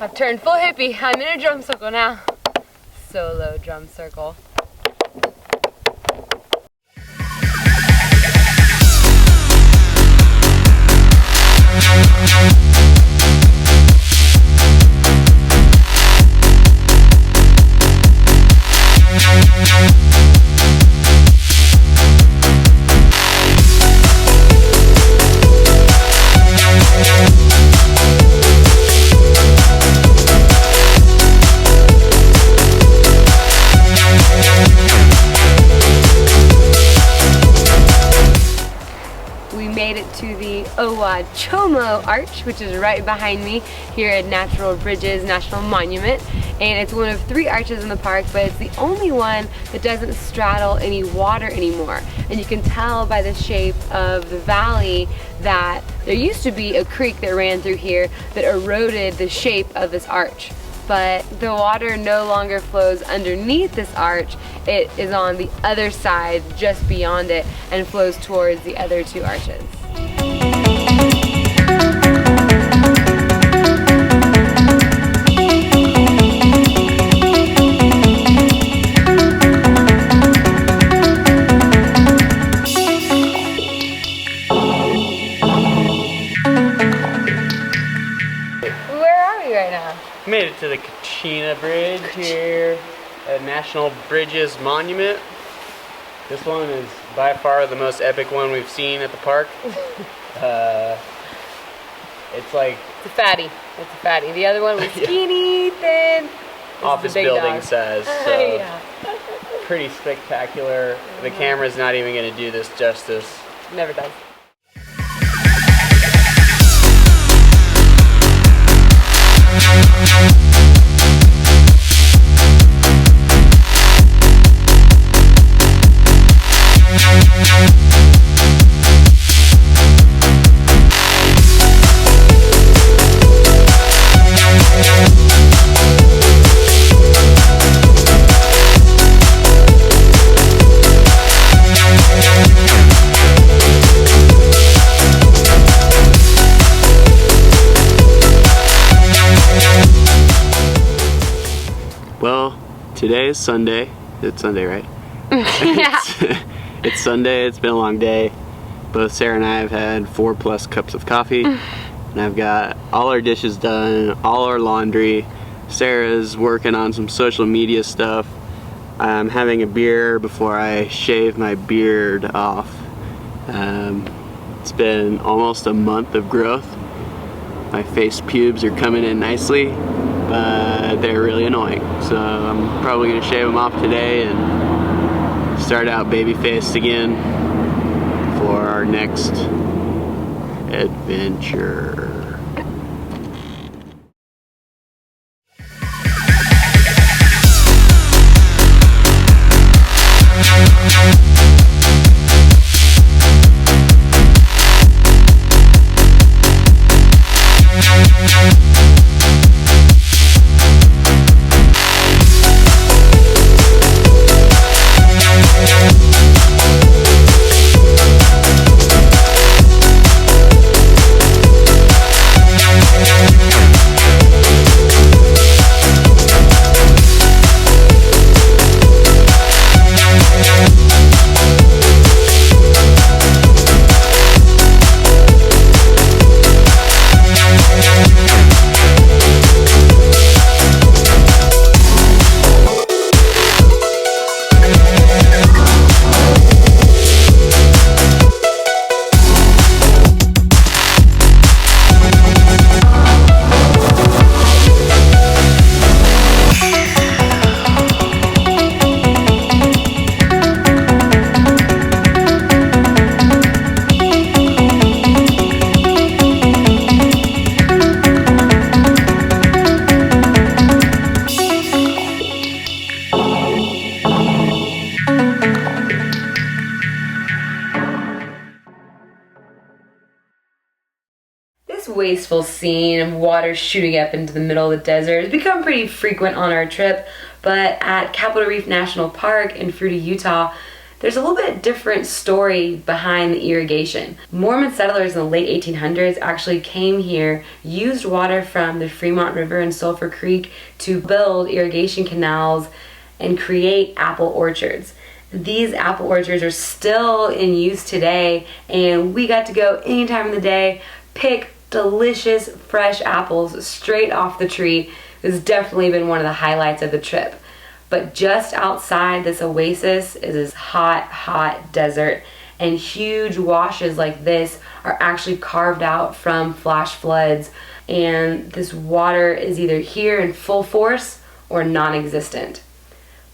I've turned full hippie. I'm in a drum circle now. Solo drum circle. To the Chomo Arch, which is right behind me here at Natural Bridges National Monument, and it's one of 3 arches in the park, but it's the only one that doesn't straddle any water anymore. And you can tell by the shape of the valley that there used to be a creek that ran through here that eroded the shape of this arch. But the water no longer flows underneath this arch. It is on the other side, just beyond it, and flows towards the other 2 arches. Made it to the Kachina Bridge here at National Bridges Monument. This one is by far the most epic one we've seen at the park. It's like... It's a fatty. It's a fatty. The other one was skinny, thin. Office building dog. size. So Yeah. Pretty spectacular. The camera's not even going to do this justice. Never does. Well, today is Sunday. It's Sunday, right? Yeah. It's Sunday. It's been a long day. Both Sarah and I have had 4+ cups of coffee. And I've got all our dishes done, all our laundry. Sarah's working on some social media stuff. I'm having a beer before I shave my beard off. It's been almost a month of growth. My face pubes are coming in nicely, but they're really annoying. So I'm probably gonna shave them off today and start out baby-faced again for our next adventure. Wasteful scene of water shooting up into the middle of the desert has become pretty frequent on our trip, but at Capitol Reef National Park in Fruita, Utah, There's a little bit different story behind the irrigation. Mormon settlers in the late 1800s actually came here, used water from the Fremont River and Sulphur Creek to build irrigation canals and create apple orchards. These apple orchards are still in use today, and we got to go any time of the day, pick delicious fresh apples straight off the tree. It's definitely been one of the highlights of the trip. But just outside this oasis is this hot, hot desert, and huge washes like this are actually carved out from flash floods, and this water is either here in full force or non-existent.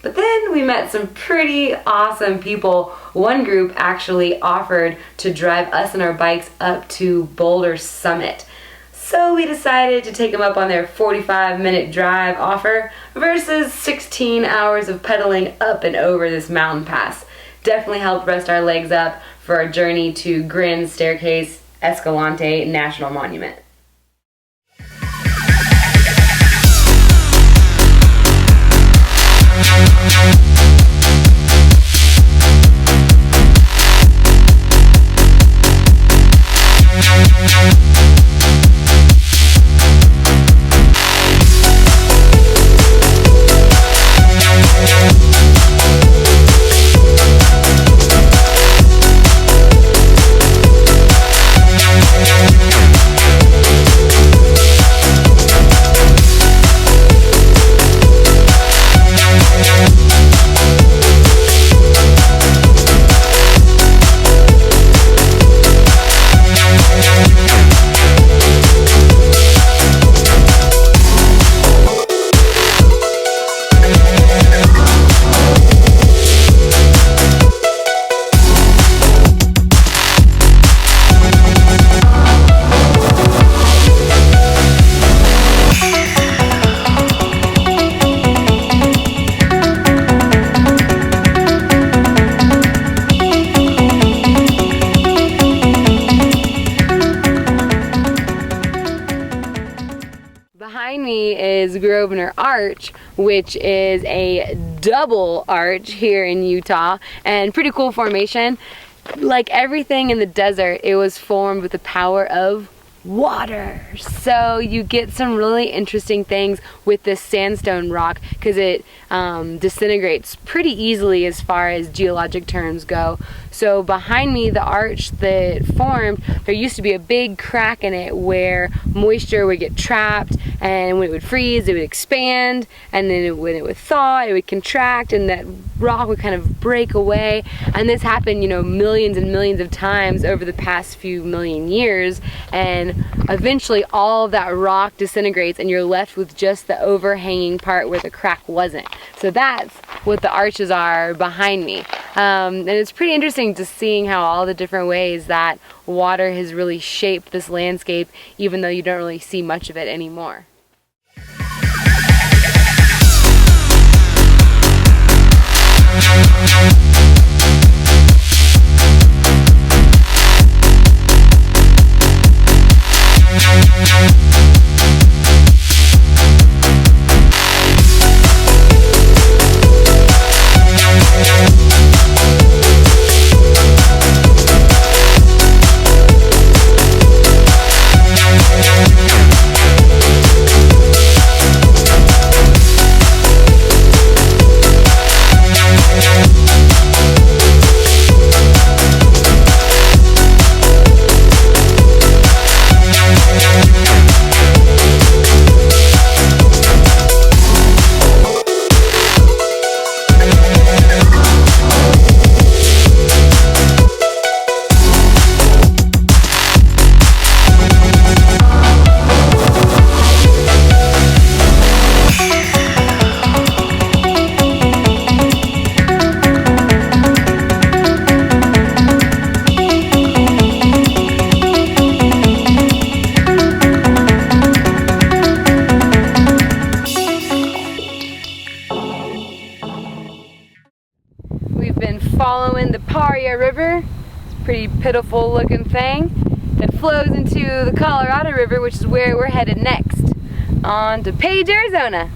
But then we met some pretty awesome people. One group actually offered to drive us and our bikes up to Boulder Summit. So we decided to take them up on their 45-minute drive offer versus 16 hours of pedaling up and over this mountain pass. Definitely helped rest our legs up for our journey to Grand Staircase Escalante National Monument. Behind me is Grosvenor Arch, which is a double arch here in Utah, and pretty cool formation. Like everything in the desert, it was formed with the power of water. So you get some really interesting things with this sandstone rock because it disintegrates pretty easily as far as geologic terms go. So behind me, the arch that formed, there used to be a big crack in it where moisture would get trapped, and when it would freeze, it would expand, and then when it would thaw, it would contract, and that rock would kind of break away. And this happened, you know, millions and millions of times over the past few million years, and eventually all of that rock disintegrates and you're left with just the overhanging part where the crack wasn't. So that's what the arches are behind me. And it's pretty interesting to seeing how all the different ways that water has really shaped this landscape, even though you don't really see much of it anymore. Following the Paria River. It's a pretty pitiful looking thing that flows into the Colorado River, which is where we're headed next. On to Page, Arizona.